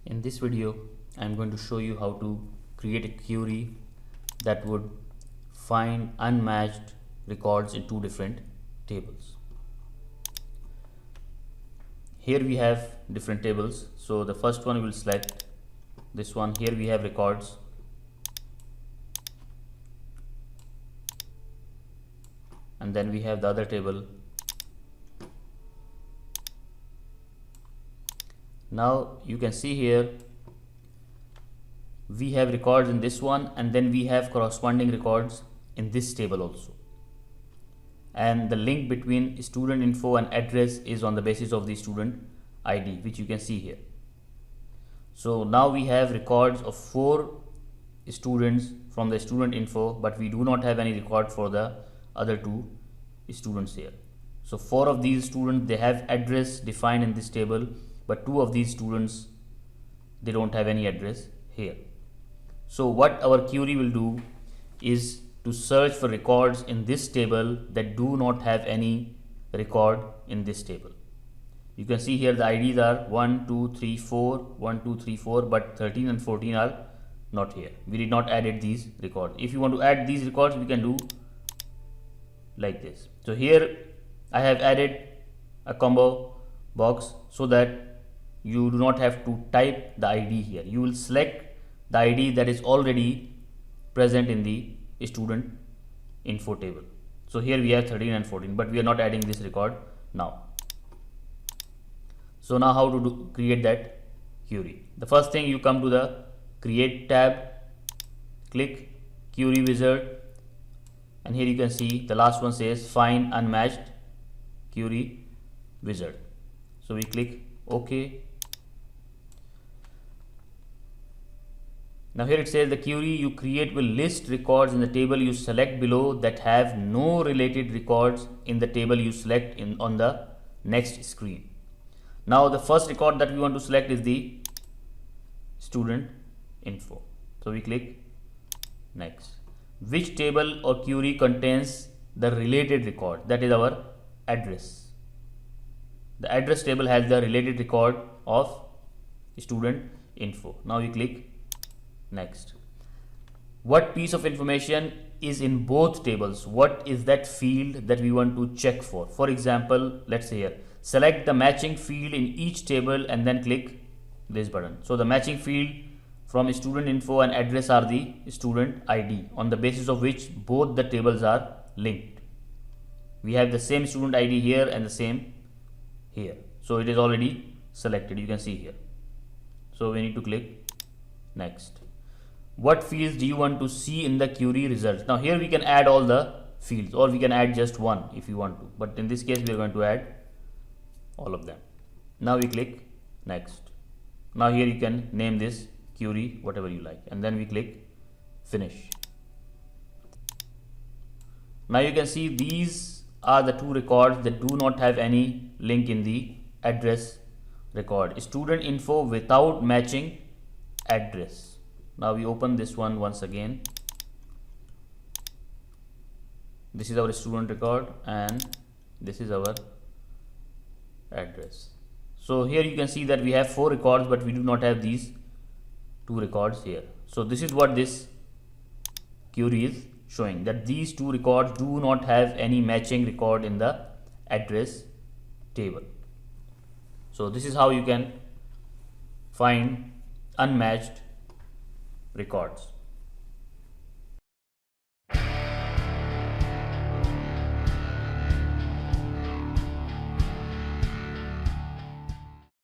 In this video, I'm going to show you how to create a query that would find unmatched records in two different tables. Here we have different tables. So the first one we will select this one. Here we have records. And then we have the other table. Now you can see here we have records in this one, and then we have corresponding records in this table also. And the link between student info and address is on the basis of the student ID, which you can see here. So now we have records of 4 students from the student info, but we do not have any record for the other 2 students here. So 4 of these students, they have address defined in this table, but 2 of these students, they don't have any address here. So what our query will do is to search for records in this table that do not have any record in this table. You can see here the IDs are 1, 2, 3, 4, 1, 2, 3, 4, but 13 and 14 are not here. We did not add these records. If you want to add these records, we can do like this. So here I have added a combo box so that you do not have to type the ID here. You will select the ID that is already present in the student info table. So here we have 13 and 14, but we are not adding this record now. So now how to create that query? The first thing, you come to the create tab, click query wizard, and here you can see the last one says find unmatched query wizard. So we click OK. Now here it says the query you create will list records in the table you select below that have no related records in the table you select on the next screen. Now the first record that we want to select is the student info. So we click next. Which table or query contains the related record? That is our address. The address table has the related record of student info. Now we click next. What piece of information is in both tables? What is that field that we want to check for? For example, let's say here, select the matching field in each table and then click this button. So the matching field from student info and address are the student ID, on the basis of which both the tables are linked. We have the same student ID here and the same here. So it is already selected, you can see here. So we need to click next. What fields do you want to see in the query results? Now here we can add all the fields, or we can add just one if you want to, but in this case we are going to add all of them. Now we click next. Now here you can name this query whatever you like, and then we click finish. Now you can see these are the 2 records that do not have any link in the address record. Student info without matching address. Now we open this one once again. This is our student record and this is our address. So here you can see that we have 4 records, but we do not have these 2 records here. So this is what this query is showing, that these 2 records do not have any matching record in the address table. So this is how you can find unmatched records.